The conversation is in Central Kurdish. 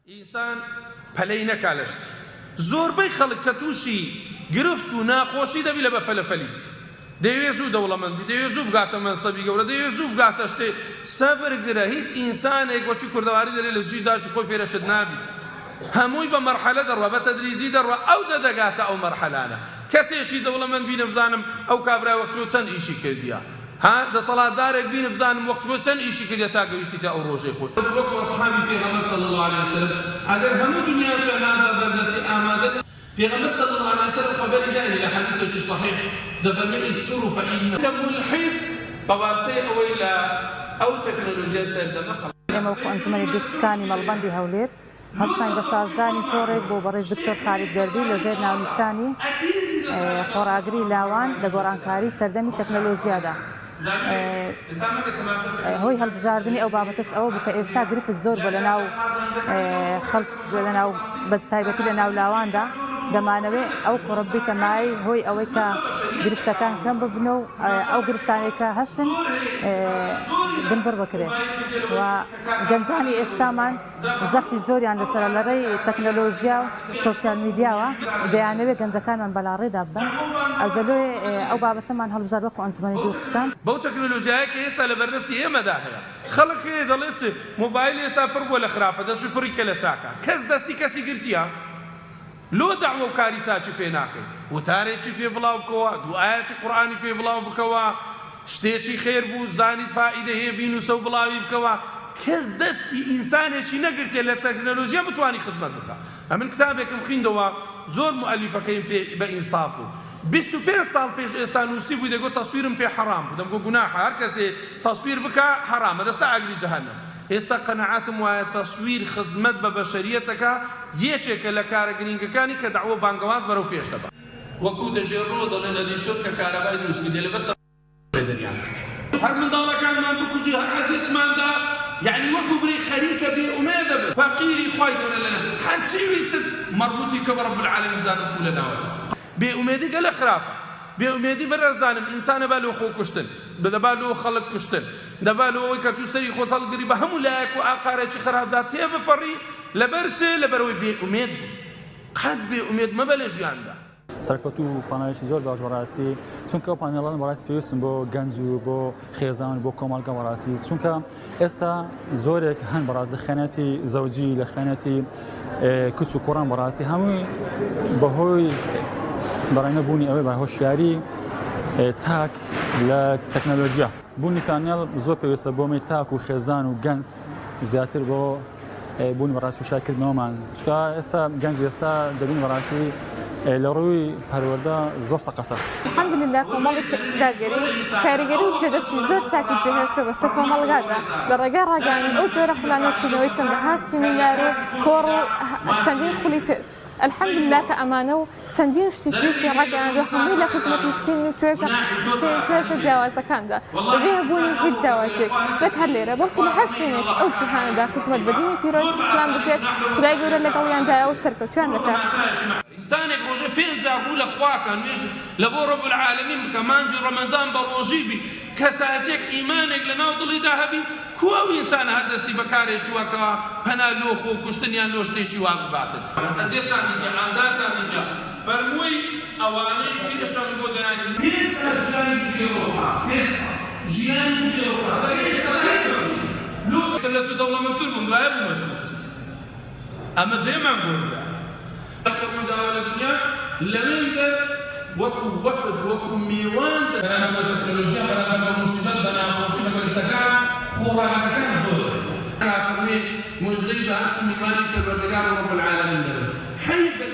ئینسان پەلەی نەکالەشت زۆربەی خەڵک کە تووشی گرفت و ناخۆشی دەبی لە بەپەلەپەلیت دەیەوێت زوو دەوڵەمەندی دەیەوێت زوو بگاتە مەنسەبی گەورە دەیەوێت زوو بگاتە شتێ سەبرگرە هیچ ئینسانێک وەکی کوردەواری دەرێت لە زوویداچی خۆی فێرەشت نابی هەمووی بە مەرحەلە دەڕوا بە تەدریجی دەڕوا ئەوجە دەگاتە ئەو مەرحەلانە کەسێکی دەوڵەمەند بینە بزانم ئەو کابرای وەختۆ چەند ئیشی کردیە ها دەسەڵاتدارێک بینە بزانم وەختۆ چەند ئیشی کردیە تا گەویشتی تا ئەو ڕۆژەی خۆت وەکو ئەسحابی پێغەمبەر صلی الله علیه وسلم ئەگەر هەموو دنیاشیان بەردەستی ئامادە پێغەمبەر صلی الله علیه وسلم خەبەری داهی لە حەدیثێکی صحیح دەفەرمێ ئیسفروا فإنکم ملحد بەواسطەی ئەوەی لە ئەو تەکنۆلۆژیای سەردەمە ئێمە وەکو ئەنجومەنی دووپشکانی مەڵبەندی هەولێر هەڵسان بە سازدانی تۆڕێک بۆ بەڕێز دکتۆر خالید گەردوی لەژێر ناونیشانی خۆراگری لاوان لە گۆڕانکاری سەردەمی تەکنۆلۆژیادا هۆی هەڵبژاردننی ئەو بابەتش ئەوە بوو کە ئێستا گرفت زۆر بە لەناو خەڵک لەناو بە تایبەتی لە ناو لاواندا دەمانەوێت ئەو کوڕە بێتە مای هۆی ئەوەی کە گرفتەکان کەم ببنە و ئەو گرفتانێک کە هەستن بنبڕ بکرێت و گەنجانی ئێستامان زەختی زۆریان لەسەر لەڕێی تەکنۆلۆژیا و سۆسیال میدیاوە دەیانەوێت گەنجەکانمان بەلاڕێدا بن ئەوجلۆی ئەو بابەتەمان هەڵبژار وەکو ئەنجومەنی دووپشکان بەو تەکنۆلۆژیایە کە ئێستا لە بەردەستی ئێمەدا هەیە خەڵک دەڵێت مۆبایل ئێستا پڕ بووە لە خراپە دەچوو پڕیکە لە چاکە کەس دەستی کەسی گرتیە لۆ داوە و کاری چاچی پێ ناکەین وتارێکی پێ بڵاو بکەوە دوو ئاەتی قورئانی پێ بڵاو بکەوە شتێکی خێر بوو زانیت فائیدە هەیە بینوسە و بڵاوی بکەوە کەس دەستی ئینسانێکی نەگرتێ لە تەکنۆلۆژیا بتوانی خزمەت بکە ئەمن کتابێکم خوێندەوە زۆر مؤەلیفەکەیم پێ بە ئینساف بوو 25 ساڵ پێش ئێستا نووسی بووی دەگوت تەسویرم پێ حەرام بوو دەمگوت گوناحە هەر کەسێ تەسویر بکە حەرامە دەستە ئاگری جەهەنەم ئێستا قەنەعاتم وایە تەسویر خزمەت بە بەشەریەتەکە یەکێکە لە کارە گرنگەکانی کە دەعوە بانگەواز بەرەو پێش دەبات وەکو دەژێڕۆ دەڵێن لە دیسۆر کە کارەبای دروستکردێ لەبەر دەریان هەر منداڵەکانمان بکوژی هەر عەزیزماندا یعنی وەکو بڕی خەریکە بێئومێدە بن فەقیری خوای گەورە لەنە هەرچی ویست مەربوطی کە بە رەب العالەمین زادت بوو لە ناوەچە بێئومێدی گەلە خراپە بێئومێدی بەرەزانم ئینسانە با لەو خۆ کوشتن دەبا لەو خەڵک کوشتن دەبا لەوەی کە تو سەری خۆت هەڵگری بە هەموو لایەک و ئاقارێکی خراپدا تێ بپەڕی لەبەر چێ لەبەرەوەی بێئومێد قەت بێئومێد مەبە لە ژیاندا سەرکەوتو و پانەڵێکی زۆر باش بەڕاستی چونکە ئەو پانێڵان بەڕاستی پێویستن بۆ گەنج و بۆ خێزان بۆ کۆمەڵگە بەڕاستی چونکە ئێستا زۆرێک هەن بەڕاست لە خێنەتی زەوجی لە خێنەتی کچ و کوڕان بەڕاستی هەمووی بەهۆی بەڕێنە بوونی ئەوەی بە هۆشیاری تاک لە تەکنۆلۆژیا بوونی پانێڵ زۆر پێویستە بۆ تاک و خێزان و گەنج زیاتر بۆ بوونی بەڕاستی و شاکردنەوەمان چونکە ئێستا گەنج ئێستا دەبین بەڕاستی لە ڕووی پەروەردە زۆر سەقەتە الحەمدولله کۆمەڵی داگەری کاریگەری و جێدەستی زۆر چاکی جێهێشتە بەسەر کۆمەڵگادا لە ڕێگای ڕاگەیاندن ئەو جۆرە خولانەکردنەوەی چەندەها سیمینار و کۆڕ و چەندین خولی تر الحەمدولله کە ئەمانە و چەندین شتی تری ڕاگەیاندووە هەمووی لە خزمەتی چین و توێکە جیاوازەکاندا بەبێ بوونی هیچ جیاوازێک بەت هەر لێرە بەڵکو لە هەر شوێنێک ئەو جیهانەدا خزمەت بە دینی پیرۆزی ئیسلام بکرێت خودای گەورە لەگەڵیاندایە و سەرکەوتویان دەکات ئینسانێک ڕۆژە پێنج جار بوو لە خواکە نوێژ لە بۆ ڕەب العالەمین بکە مانجی ڕەمەزان بە ڕۆژی بی کەساتێک ئیمانێک لە ناو دڵیدا هەبی کو ئەو ئینسانە هەر دەستی بەکارێکی وەکەوە پەنا لۆ خۆ کوشتنیان لۆ شتێکی وا بباتن ئەزیێتان دیجە ئازارتان دیجە فەرمووی ئەوانەی پێشەن بۆ دەیانی پێسە ژیانی بژێڕۆ پێسە ژیانی بژێڕۆ لۆسکە لە تو دەوڵەمەندتر بووم وایە بوو مەسوود ئەمە جێمان گۆڕدا ئەکەم داوا لە دنیا لەوێنگە وەکو وەقت وەکو میوان بەرامبەر بە تەکنۆلۆژیا بەرامبەر بە موسیبەت بە ناخۆشی بە گرفتەکان خۆڕانەکان زۆر فەرمووی موژدەی